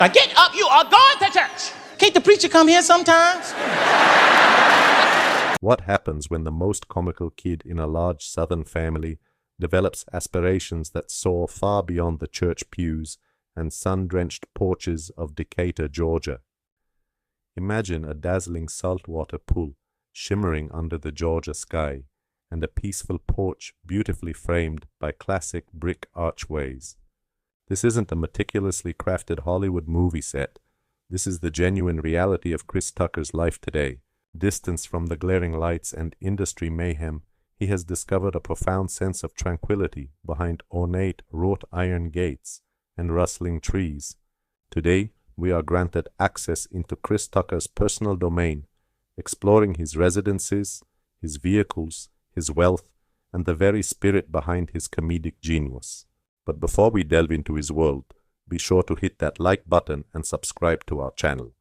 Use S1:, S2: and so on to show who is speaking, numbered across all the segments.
S1: Now get up, you are going to church. Can't the preacher come here sometimes?
S2: What happens when the most comical kid in a large Southern family develops aspirations that soar far beyond the church pews and sun-drenched porches of Decatur, Georgia? Imagine a dazzling saltwater pool shimmering under the Georgia sky, and a peaceful porch beautifully framed by classic brick archways. This isn't a meticulously crafted Hollywood movie set. This is the genuine reality of Chris Tucker's life today. Distanced from the glaring lights and industry mayhem, he has discovered a profound sense of tranquility behind ornate wrought iron gates and rustling trees. Today, we are granted access into Chris Tucker's personal domain, exploring his residences, his vehicles, his wealth, and the very spirit behind his comedic genius. But before we delve into his world, be sure to hit that like button and subscribe to our channel.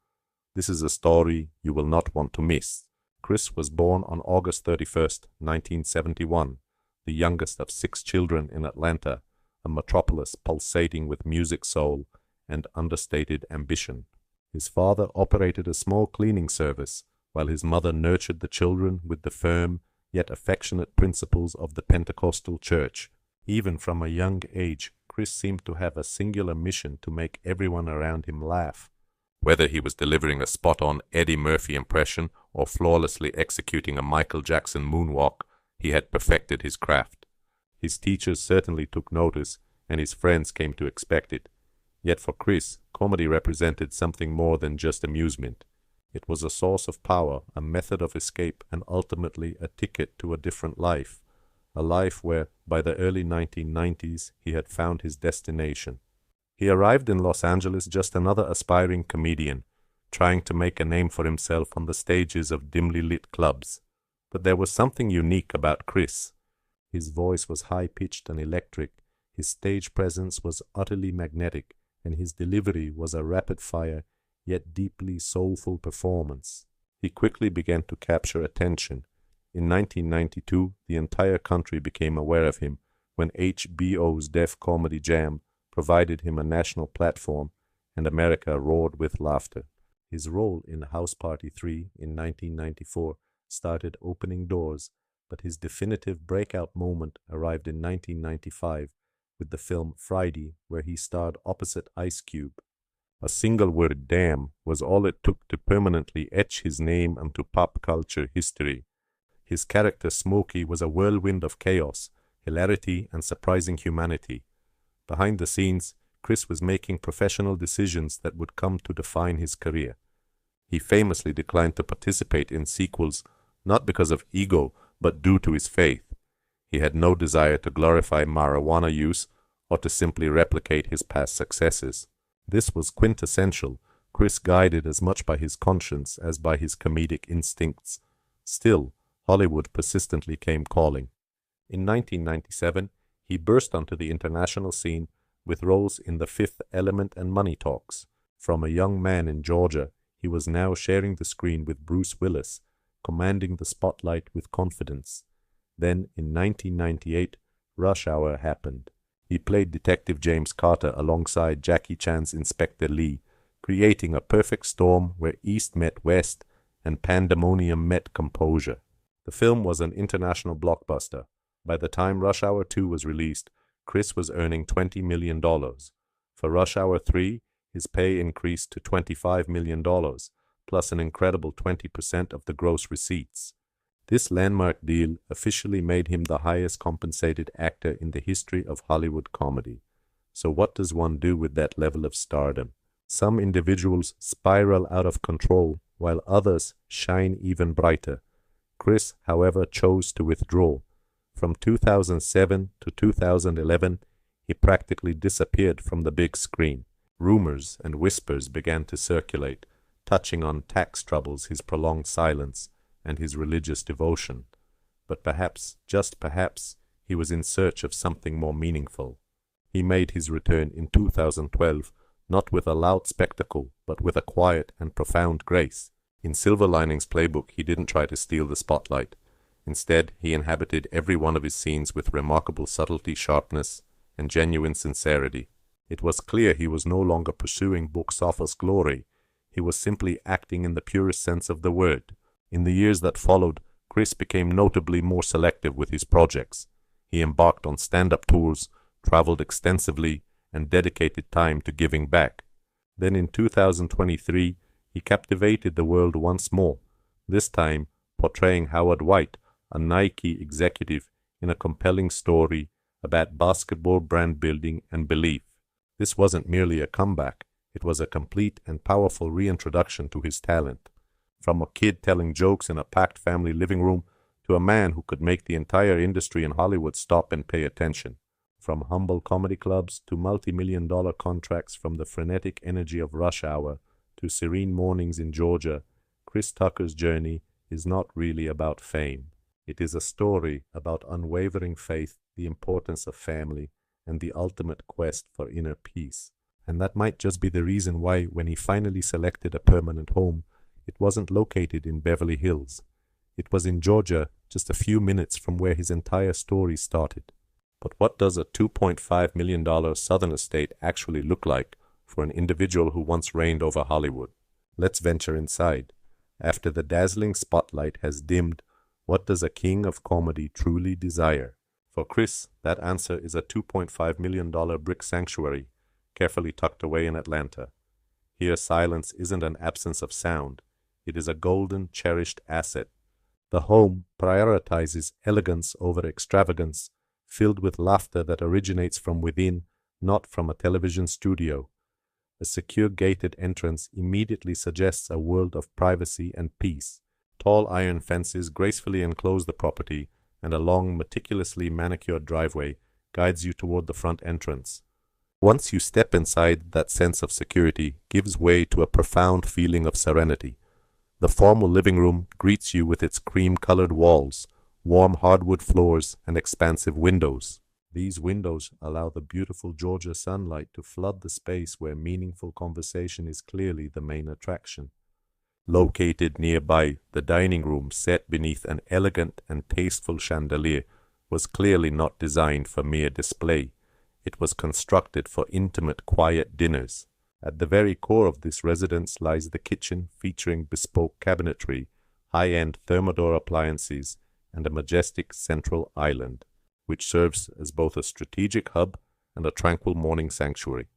S2: This is a story you will not want to miss. Chris was born on August 31st, 1971, the youngest of 6 children in Atlanta, a metropolis pulsating with music soul and understated ambition. His father operated a small cleaning service, while his mother nurtured the children with the firm yet affectionate principles of the Pentecostal church. Even from a young age, Chris seemed to have a singular mission to make everyone around him laugh. Whether he was delivering a spot-on Eddie Murphy impression or flawlessly executing a Michael Jackson moonwalk, he had perfected his craft. His teachers certainly took notice, and his friends came to expect it. Yet for Chris, comedy represented something more than just amusement. It was a source of power, a method of escape, and ultimately a ticket to a different life. A life where, by the early 1990s, he had found his destination. He arrived in Los Angeles just another aspiring comedian, trying to make a name for himself on the stages of dimly lit clubs. But there was something unique about Chris. His voice was high-pitched and electric, his stage presence was utterly magnetic, and his delivery was a rapid-fire, yet deeply soulful performance. He quickly began to capture attention. In 1992, the entire country became aware of him when HBO's Def Comedy Jam provided him a national platform, and America roared with laughter. His role in House Party 3 in 1994 started opening doors, but his definitive breakout moment arrived in 1995 with the film Friday, where he starred opposite Ice Cube. A single word, damn, was all it took to permanently etch his name into pop culture history. His character Smokey was a whirlwind of chaos, hilarity, and surprising humanity. Behind the scenes, Chris was making professional decisions that would come to define his career. He famously declined to participate in sequels, not because of ego, but due to his faith. He had no desire to glorify marijuana use or to simply replicate his past successes. This was quintessential, Chris guided as much by his conscience as by his comedic instincts. Still, Hollywood persistently came calling. In 1997, he burst onto the international scene with roles in The Fifth Element and Money Talks. From a young man in Georgia, he was now sharing the screen with Bruce Willis, commanding the spotlight with confidence. Then, in 1998, Rush Hour happened. He played Detective James Carter alongside Jackie Chan's Inspector Lee, creating a perfect storm where East met West and pandemonium met composure. The film was an international blockbuster. By the time Rush Hour 2 was released, Chris was earning $20 million. For Rush Hour 3, his pay increased to $25 million, plus an incredible 20% of the gross receipts. This landmark deal officially made him the highest compensated actor in the history of Hollywood comedy. So what does one do with that level of stardom? Some individuals spiral out of control, while others shine even brighter. Chris, however, chose to withdraw. From 2007 to 2011, he practically disappeared from the big screen. Rumors and whispers began to circulate, touching on tax troubles, his prolonged silence, and his religious devotion. But perhaps, just perhaps, he was in search of something more meaningful. He made his return in 2012, not with a loud spectacle, but with a quiet and profound grace. In Silver Linings Playbook, he didn't try to steal the spotlight. Instead, he inhabited every one of his scenes with remarkable subtlety, sharpness, and genuine sincerity. It was clear he was no longer pursuing box office glory. He was simply acting in the purest sense of the word. In the years that followed, Chris became notably more selective with his projects. He embarked on stand-up tours, traveled extensively, and dedicated time to giving back. Then in 2023, he captivated the world once more, this time portraying Howard White, a Nike executive, in a compelling story about basketball brand building and belief. This wasn't merely a comeback, it was a complete and powerful reintroduction to his talent. From a kid telling jokes in a packed family living room to a man who could make the entire industry in Hollywood stop and pay attention. From humble comedy clubs to multi-million-dollar contracts, from the frenetic energy of rush hour to serene mornings in Georgia, Chris Tucker's journey is not really about fame. It is a story about unwavering faith, the importance of family, and the ultimate quest for inner peace. And that might just be the reason why, when he finally selected a permanent home, it wasn't located in Beverly Hills. It was in Georgia, just a few minutes from where his entire story started. But what does a $2.5 million southern estate actually look like for an individual who once reigned over Hollywood? Let's venture inside. After the dazzling spotlight has dimmed, what does a king of comedy truly desire? For Chris, that answer is a $2.5 million brick sanctuary, carefully tucked away in Atlanta. Here silence isn't an absence of sound. It is a golden, cherished asset. The home prioritizes elegance over extravagance, filled with laughter that originates from within, not from a television studio. A secure gated entrance immediately suggests a world of privacy and peace. Tall iron fences gracefully enclose the property, and a long, meticulously manicured driveway guides you toward the front entrance. Once you step inside, that sense of security gives way to a profound feeling of serenity. The formal living room greets you with its cream-colored walls, warm hardwood floors, and expansive windows. These windows allow the beautiful Georgia sunlight to flood the space where meaningful conversation is clearly the main attraction. Located nearby, the dining room, set beneath an elegant and tasteful chandelier, was clearly not designed for mere display. It was constructed for intimate, quiet dinners. At the very core of this residence lies the kitchen, featuring bespoke cabinetry, high-end Thermador appliances, and a majestic central island, which serves as both a strategic hub and a tranquil morning sanctuary.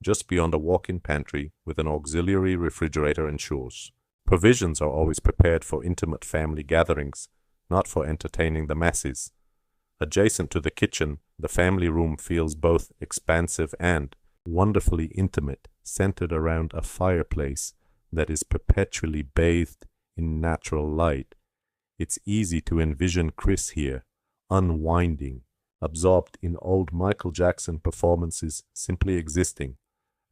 S2: Just beyond a walk-in pantry with an auxiliary refrigerator ensures provisions are always prepared for intimate family gatherings, not for entertaining the masses. Adjacent to the kitchen, the family room feels both expansive and wonderfully intimate, centered around a fireplace that is perpetually bathed in natural light. It's easy to envision Chris here, unwinding, absorbed in old Michael Jackson performances, simply existing.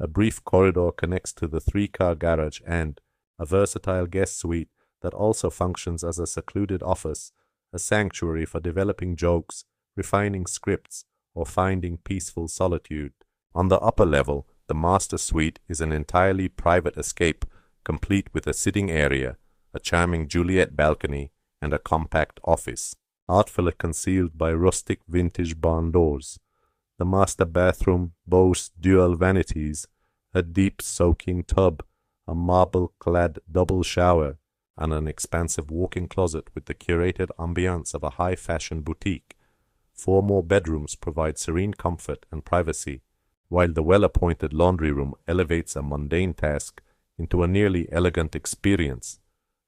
S2: A brief corridor connects to the 3-car garage and a versatile guest suite that also functions as a secluded office, a sanctuary for developing jokes, refining scripts, or finding peaceful solitude. On the upper level, the master suite is an entirely private escape, complete with a sitting area, a charming Juliet balcony, and a compact office, artfully concealed by rustic vintage barn doors. The master bathroom boasts dual vanities, a deep soaking tub, a marble-clad double shower, and an expansive walk-in closet with the curated ambiance of a high-fashion boutique. 4 more bedrooms provide serene comfort and privacy, while the well-appointed laundry room elevates a mundane task into a nearly elegant experience.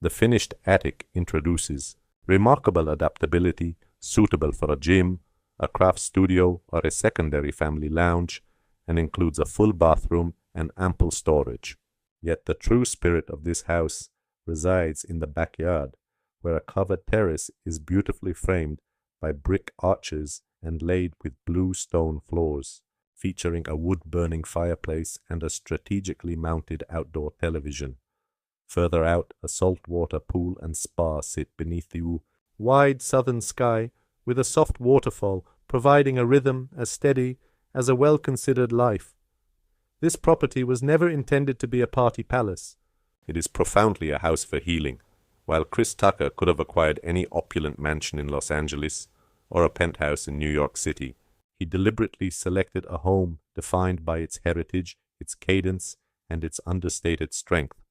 S2: The finished attic introduces remarkable adaptability, suitable for a gym, a craft studio, or a secondary family lounge, and includes a full bathroom and ample storage. Yet the true spirit of this house resides in the backyard, where a covered terrace is beautifully framed by brick arches and laid with blue stone floors, featuring a wood-burning fireplace and a strategically mounted outdoor television. Further out, a saltwater pool and spa sit beneath the wide southern sky, with a soft waterfall providing a rhythm as steady as a well-considered life. This property was never intended to be a party palace. It is profoundly a house for healing. While Chris Tucker could have acquired any opulent mansion in Los Angeles or a penthouse in New York City, He deliberately selected a home defined by its heritage, its cadence, and its understated strength,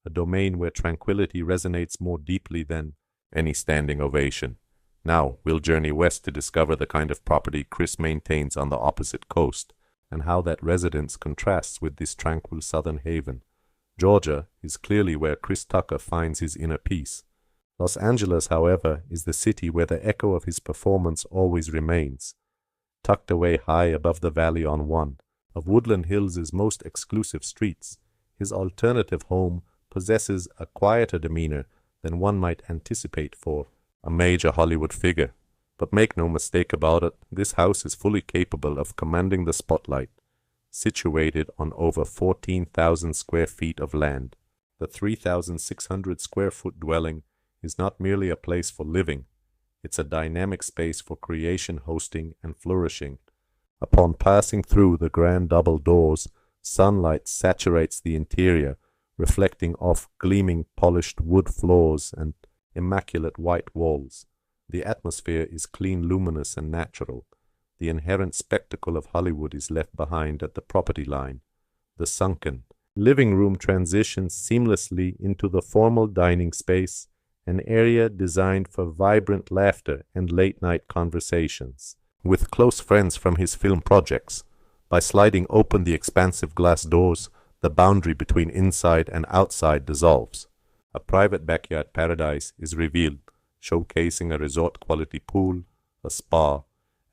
S2: a domain where tranquility resonates more deeply than any standing ovation. Now we'll journey west to discover the kind of property Chris maintains on the opposite coast, and how that residence contrasts with this tranquil southern haven. Georgia is clearly where Chris Tucker finds his inner peace. Los Angeles, however, is the city where the echo of his performance always remains. Tucked away high above the valley on one of Woodland Hills' most exclusive streets, his alternative home possesses a quieter demeanor than one might anticipate for a major Hollywood figure. But make no mistake about it, this house is fully capable of commanding the spotlight. Situated on over 14,000 square feet of land, the 3,600 square foot dwelling is not merely a place for living, it's a dynamic space for creation, hosting, and flourishing. Upon passing through the grand double doors, sunlight saturates the interior, reflecting off gleaming polished wood floors and immaculate white walls. The atmosphere is clean, luminous, and natural. The inherent spectacle of Hollywood is left behind at the property line. The sunken living room transitions seamlessly into the formal dining space, an area designed for vibrant laughter and late-night conversations with close friends from his film projects. By sliding open the expansive glass doors, the boundary between inside and outside dissolves. A private backyard paradise is revealed, showcasing a resort-quality pool, a spa,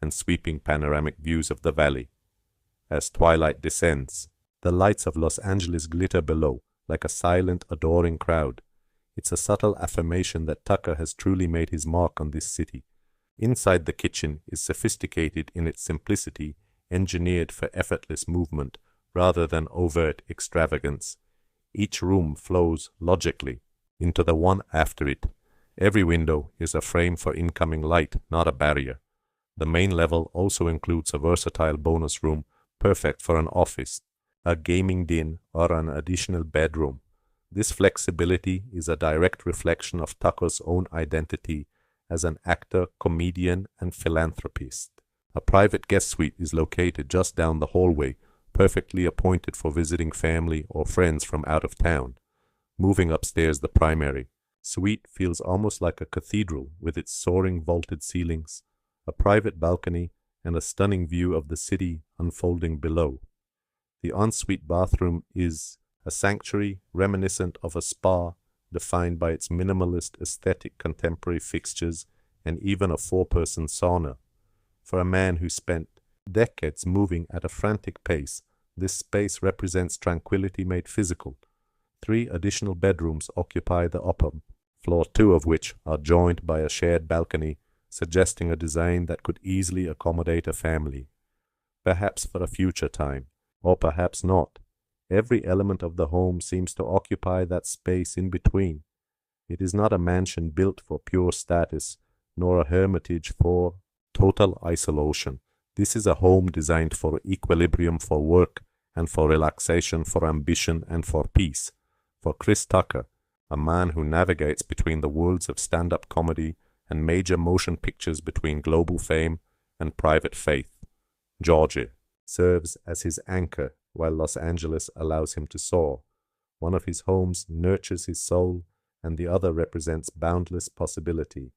S2: and sweeping panoramic views of the valley. As twilight descends, the lights of Los Angeles glitter below, like a silent, adoring crowd. It's a subtle affirmation that Tucker has truly made his mark on this city. Inside the kitchen is sophisticated in its simplicity, engineered for effortless movement rather than overt extravagance. Each room flows logically into the one after it. Every window is a frame for incoming light, not a barrier. The main level also includes a versatile bonus room, perfect for an office, a gaming den, or an additional bedroom. This flexibility is a direct reflection of Tucker's own identity as an actor, comedian, and philanthropist. A private guest suite is located just down the hallway, perfectly appointed for visiting family or friends from out of town. Moving upstairs, the primary suite feels almost like a cathedral with its soaring vaulted ceilings, a private balcony, and a stunning view of the city unfolding below. The ensuite bathroom is a sanctuary reminiscent of a spa, defined by its minimalist aesthetic, contemporary fixtures, and even a 4-person sauna. For a man who spent decades moving at a frantic pace, this space represents tranquility made physical. 3 additional bedrooms occupy the upper floor, 2 of which are joined by a shared balcony, suggesting a design that could easily accommodate a family. Perhaps for a future time, or perhaps not. Every element of the home seems to occupy that space in between. It is not a mansion built for pure status, nor a hermitage for total isolation. This is a home designed for equilibrium, for work, and for relaxation, for ambition, and for peace. For Chris Tucker, a man who navigates between the worlds of stand-up comedy and major motion pictures, between global fame and private faith, Georgia serves as his anchor while Los Angeles allows him to soar. One of his homes nurtures his soul, and the other represents boundless possibility.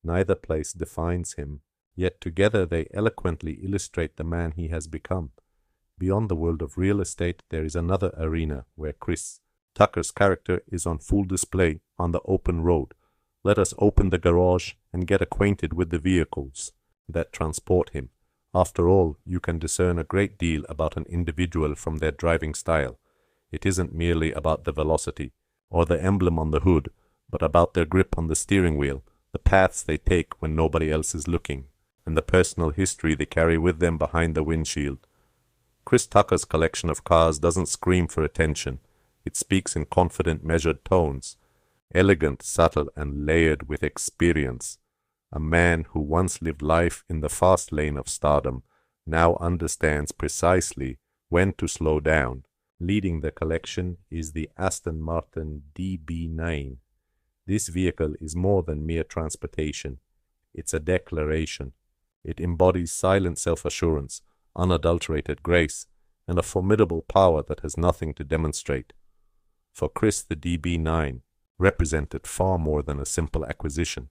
S2: Neither place defines him, yet together they eloquently illustrate the man he has become. Beyond the world of real estate, there is another arena where Chris Tucker's character is on full display on the open road. Let us open the garage and get acquainted with the vehicles that transport him. After all, you can discern a great deal about an individual from their driving style. It isn't merely about the velocity or the emblem on the hood, but about their grip on the steering wheel, the paths they take when nobody else is looking, and the personal history they carry with them behind the windshield. Chris Tucker's collection of cars doesn't scream for attention. It speaks in confident, measured tones, elegant, subtle, and layered with experience. A man who once lived life in the fast lane of stardom now understands precisely when to slow down. Leading the collection is the Aston Martin DB9. This vehicle is more than mere transportation. It's a declaration. It embodies silent self-assurance, unadulterated grace, and a formidable power that has nothing to demonstrate. For Chris, the DB9 represented far more than a simple acquisition.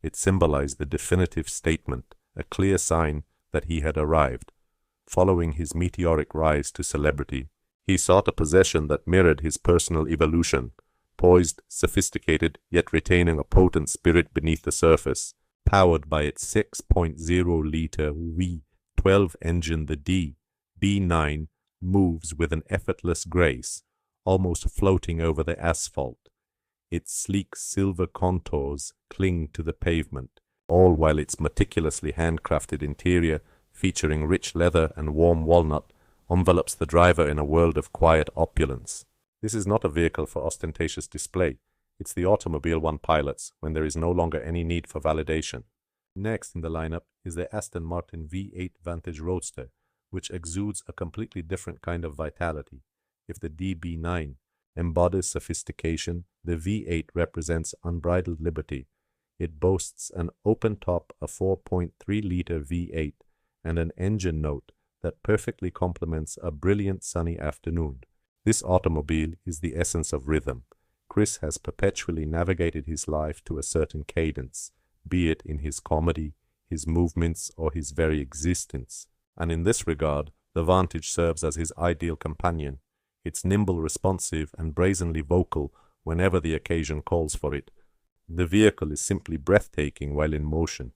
S2: It symbolized the definitive statement, a clear sign that he had arrived. Following his meteoric rise to celebrity, he sought a possession that mirrored his personal evolution, poised, sophisticated, yet retaining a potent spirit beneath the surface. Powered by its 6.0-liter V12 engine, the DB9 moves with an effortless grace, almost floating over the asphalt. Its sleek silver contours cling to the pavement, all while its meticulously handcrafted interior, featuring rich leather and warm walnut, envelops the driver in a world of quiet opulence. This is not a vehicle for ostentatious display. It's the automobile one pilots when there is no longer any need for validation. Next in the lineup is the Aston Martin V8 Vantage Roadster, which exudes a completely different kind of vitality. If the DB9 embodies sophistication, the V8 represents unbridled liberty. It boasts an open-top, a 4.3-liter V8, and an engine note that perfectly complements a brilliant sunny afternoon. This automobile is the essence of rhythm. Chris has perpetually navigated his life to a certain cadence, be it in his comedy, his movements, or his very existence. And in this regard, the Vantage serves as his ideal companion. It's nimble, responsive, and brazenly vocal whenever the occasion calls for it. The vehicle is simply breathtaking while in motion.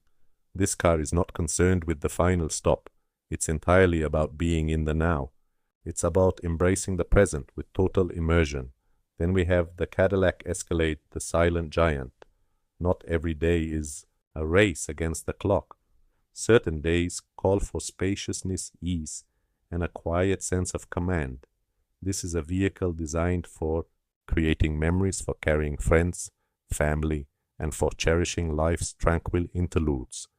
S2: This car is not concerned with the final stop. It's entirely about being in the now. It's about embracing the present with total immersion. Then we have the Cadillac Escalade, the silent giant. Not every day is a race against the clock. Certain days call for spaciousness, ease, and a quiet sense of command. This is a vehicle designed for creating memories, for carrying friends, family, and for cherishing life's tranquil interludes.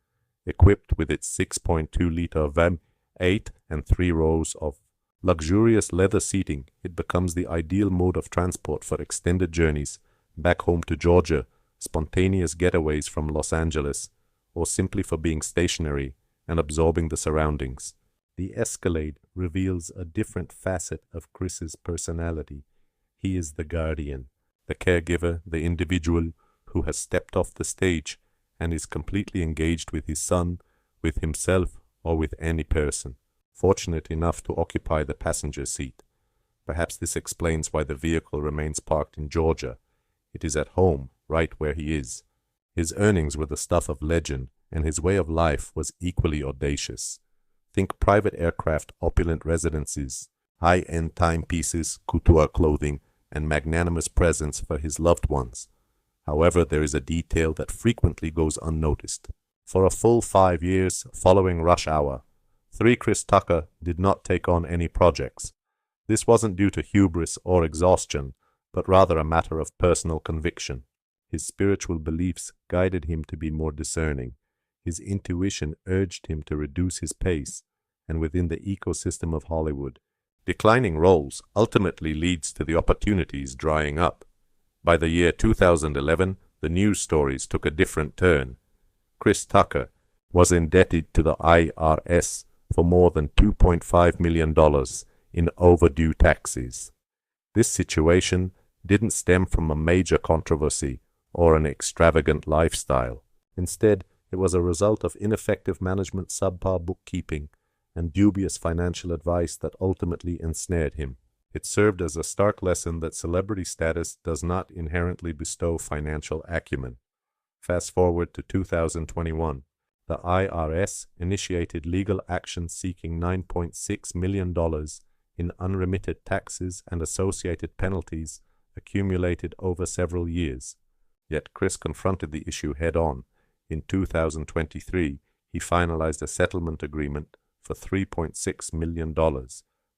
S2: Equipped with its 6.2-liter V8 and 3 rows of luxurious leather seating, it becomes the ideal mode of transport for extended journeys back home to Georgia, spontaneous getaways from Los Angeles, or simply for being stationary and absorbing the surroundings. The Escalade reveals a different facet of Chris's personality. He is the guardian, the caregiver, the individual who has stepped off the stage and is completely engaged with his son, with himself, or with any person, fortunate enough to occupy the passenger seat. Perhaps this explains why the vehicle remains parked in Georgia. It is at home, right where he is. His earnings were the stuff of legend, and his way of life was equally audacious. Think private aircraft, opulent residences, high-end timepieces, couture clothing, and magnanimous presents for his loved ones. However, there is a detail that frequently goes unnoticed. For a full 5 years following rush hour, Chris Tucker did not take on any projects. This wasn't due to hubris or exhaustion, but rather a matter of personal conviction. His spiritual beliefs guided him to be more discerning. His intuition urged him to reduce his pace, and within the ecosystem of Hollywood, declining roles ultimately leads to the opportunities drying up. By the year 2011, the news stories took a different turn. Chris Tucker was indebted to the IRS for more than $2.5 million in overdue taxes. This situation didn't stem from a major controversy or an extravagant lifestyle. Instead, it was a result of ineffective management, subpar bookkeeping, and dubious financial advice that ultimately ensnared him. It served as a stark lesson that celebrity status does not inherently bestow financial acumen. Fast forward to 2021. The IRS initiated legal action seeking $9.6 million in unremitted taxes and associated penalties accumulated over several years. Yet Chris confronted the issue head-on. In 2023, he finalized a settlement agreement for $3.6 million,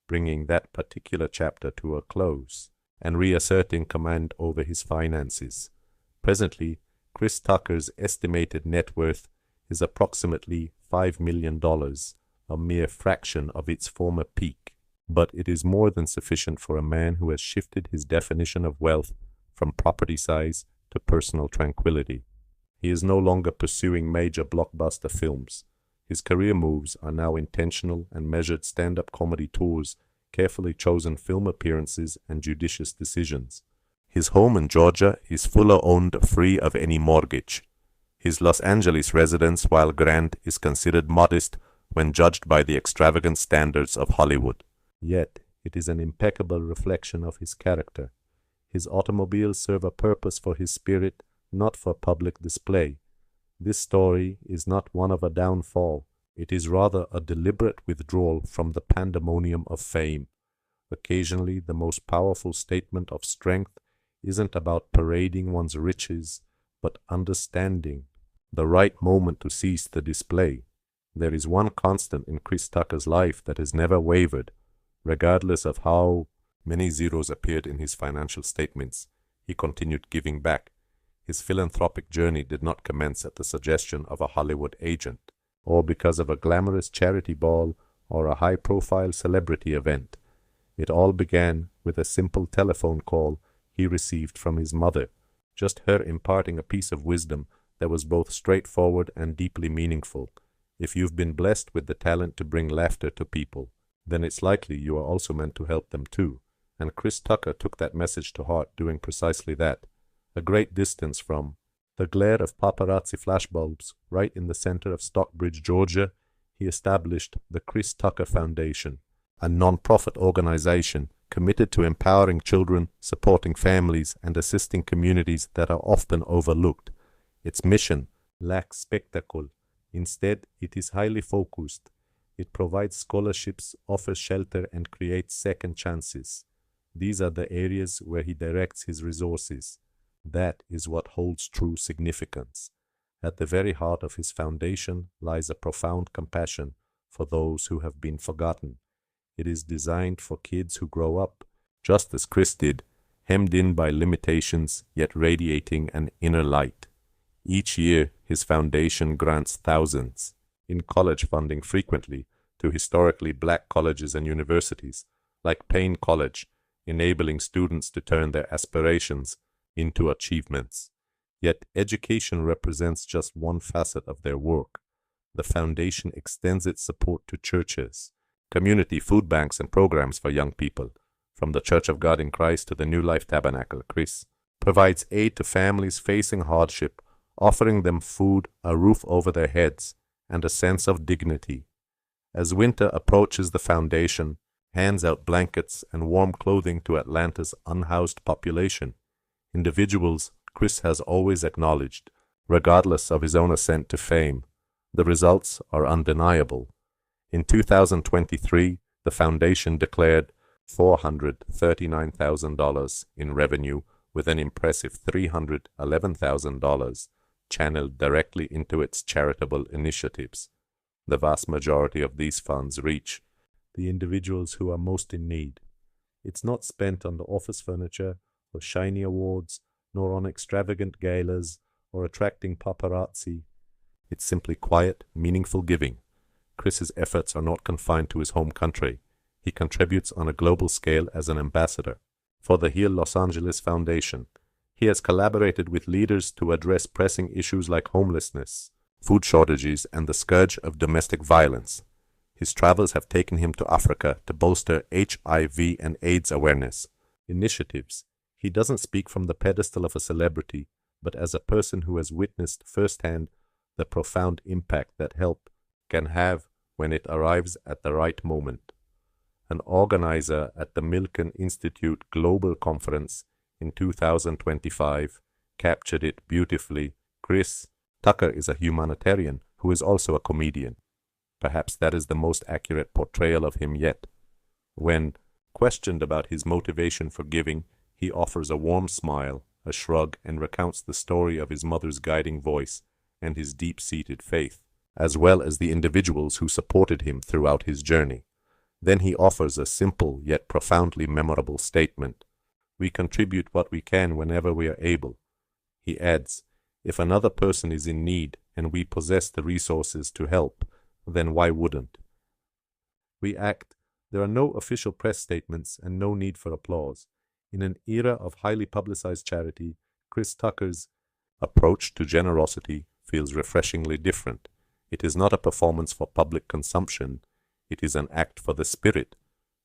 S2: bringing that particular chapter to a close and reasserting command over his finances. Presently, Chris Tucker's estimated net worth is approximately $5 million, a mere fraction of its former peak. But it is more than sufficient for a man who has shifted his definition of wealth from property size to personal tranquility. He is no longer pursuing major blockbuster films. His career moves are now intentional and measured stand-up comedy tours, carefully chosen film appearances, and judicious decisions. His home in Georgia is fully owned, free of any mortgage. His Los Angeles residence, while grand, is considered modest when judged by the extravagant standards of Hollywood. Yet, it is an impeccable reflection of his character. His automobiles serve a purpose for his spirit, not for public display. This story is not one of a downfall. It is rather a deliberate withdrawal from the pandemonium of fame. Occasionally, the most powerful statement of strength isn't about parading one's riches, but understanding the right moment to cease the display. There is one constant in Chris Tucker's life that has never wavered, regardless of how many zeros appeared in his financial statements. He continued giving back. His philanthropic journey did not commence at the suggestion of a Hollywood agent, or because of a glamorous charity ball or a high-profile celebrity event. It all began with a simple telephone call he received from his mother, just her imparting a piece of wisdom that was both straightforward and deeply meaningful. If you've been blessed with the talent to bring laughter to people, then it's likely you are also meant to help them too. And Chris Tucker took that message to heart, doing precisely that. A great distance from the glare of paparazzi flashbulbs right in the center of Stockbridge, Georgia, he established the Chris Tucker Foundation, a non-profit organization committed to empowering children, supporting families, and assisting communities that are often overlooked. Its mission lacks spectacle. Instead, it is highly focused. It provides scholarships, offers shelter, and creates second chances. These are the areas where he directs his resources. That is what holds true significance. At the very heart of his foundation lies a profound compassion for those who have been forgotten. It is designed for kids who grow up, just as Chris did, hemmed in by limitations, yet radiating an inner light. Each year, his foundation grants thousands in college funding frequently to historically black colleges and universities, like Payne College, enabling students to turn their aspirations into achievements. Yet education represents just one facet of their work. The foundation extends its support to churches, community food banks, and programs for young people. From the Church of God in Christ to the New Life Tabernacle, Chris provides aid to families facing hardship, offering them food, a roof over their heads, and a sense of dignity. As winter approaches, the foundation hands out blankets and warm clothing to Atlanta's unhoused population, individuals Chris has always acknowledged, regardless of his own ascent to fame. The results are undeniable. In 2023, the foundation declared $439,000 in revenue, with an impressive $311,000 channeled directly into its charitable initiatives. The vast majority of these funds reach the individuals who are most in need. It's not spent on the office furniture or shiny awards, nor on extravagant galas or attracting paparazzi. It's simply quiet, meaningful giving. Chris's efforts are not confined to his home country. He contributes on a global scale as an ambassador for the Heal Los Angeles Foundation. He has collaborated with leaders to address pressing issues like homelessness, food shortages, and the scourge of domestic violence. His travels have taken him to Africa to bolster HIV and AIDS awareness initiatives. He doesn't speak from the pedestal of a celebrity, but as a person who has witnessed firsthand the profound impact that help can have when it arrives at the right moment. An organizer at the Milken Institute Global Conference in 2025 captured it beautifully. Chris Tucker is a humanitarian who is also a comedian. Perhaps that is the most accurate portrayal of him yet. When questioned about his motivation for giving, he offers a warm smile, a shrug, and recounts the story of his mother's guiding voice and his deep-seated faith, as well as the individuals who supported him throughout his journey. Then he offers a simple yet profoundly memorable statement. We contribute what we can whenever we are able. He adds, if another person is in need and we possess the resources to help, then why wouldn't we act? There are no official press statements and no need for applause. In an era of highly publicized charity, Chris Tucker's approach to generosity feels refreshingly different. It is not a performance for public consumption. It is an act for the spirit,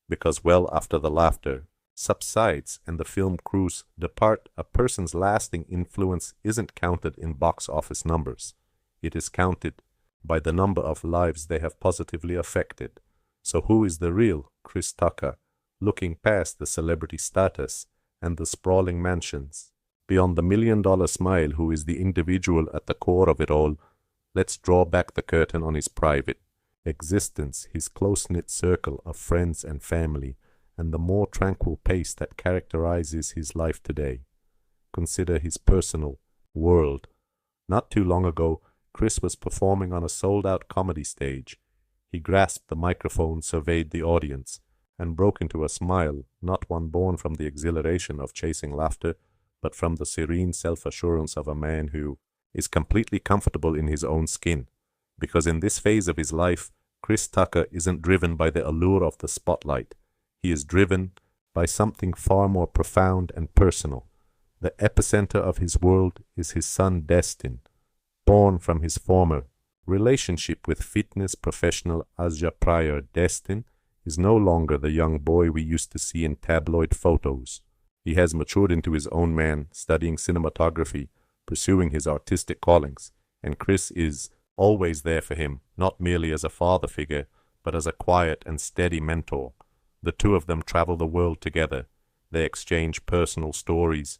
S2: because well after the laughter subsides and the film crews depart, a person's lasting influence isn't counted in box office numbers. It is counted by the number of lives they have positively affected. So who is the real Chris Tucker, looking past the celebrity status and the sprawling mansions? Beyond the $1 million smile, who is the individual at the core of it all, let's draw back the curtain on his private existence, his close-knit circle of friends and family, and the more tranquil pace that characterizes his life today. Consider his personal world. Not too long ago, Chris was performing on a sold-out comedy stage. He grasped the microphone, surveyed the audience, and broke into a smile, not one born from the exhilaration of chasing laughter, but from the serene self-assurance of a man who is completely comfortable in his own skin. Because in this phase of his life, Chris Tucker isn't driven by the allure of the spotlight. He is driven by something far more profound and personal. The epicenter of his world is his son Destin, born from his former relationship with fitness professional Asja Pryor. Destin is no longer the young boy we used to see in tabloid photos. He has matured into his own man, studying cinematography, pursuing his artistic callings, and Chris is always there for him, not merely as a father figure, but as a quiet and steady mentor. The two of them travel the world together. They exchange personal stories.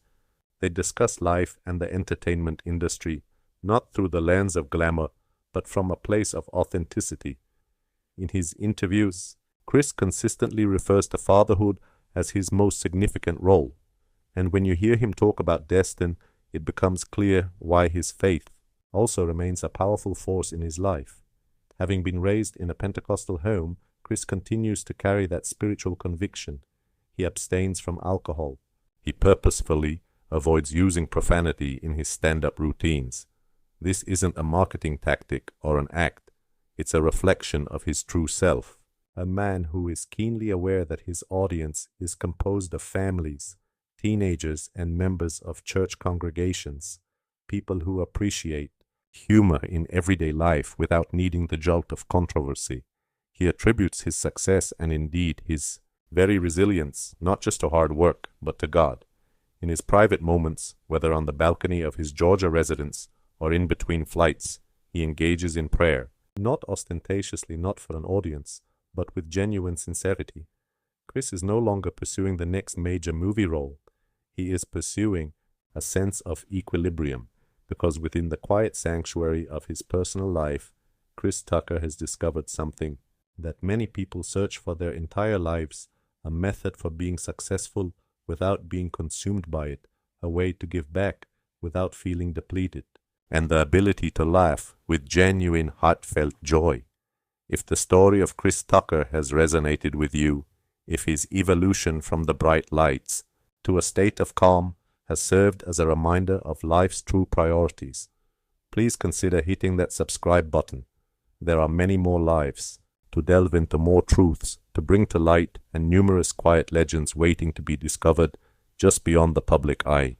S2: They discuss life and the entertainment industry, not through the lens of glamour, but from a place of authenticity. In his interviews, Chris consistently refers to fatherhood as his most significant role, and when you hear him talk about Destin, it becomes clear why his faith also remains a powerful force in his life. Having been raised in a Pentecostal home, Chris continues to carry that spiritual conviction. He abstains from alcohol. He purposefully avoids using profanity in his stand-up routines. This isn't a marketing tactic or an act. It's a reflection of his true self. A man who is keenly aware that his audience is composed of families, teenagers, and members of church congregations, people who appreciate humor in everyday life without needing the jolt of controversy. He attributes his success and indeed his very resilience not just to hard work, but to God. In his private moments, whether on the balcony of his Georgia residence or in between flights, he engages in prayer, not ostentatiously, not for an audience, but with genuine sincerity. Chris is no longer pursuing the next major movie role. He is pursuing a sense of equilibrium, because within the quiet sanctuary of his personal life, Chris Tucker has discovered something that many people search for their entire lives, a method for being successful without being consumed by it, a way to give back without feeling depleted, and the ability to laugh with genuine, heartfelt joy. If the story of Chris Tucker has resonated with you, if his evolution from the bright lights to a state of calm has served as a reminder of life's true priorities, please consider hitting that subscribe button. There are many more lives to delve into, more truths to bring to light, and numerous quiet legends waiting to be discovered just beyond the public eye.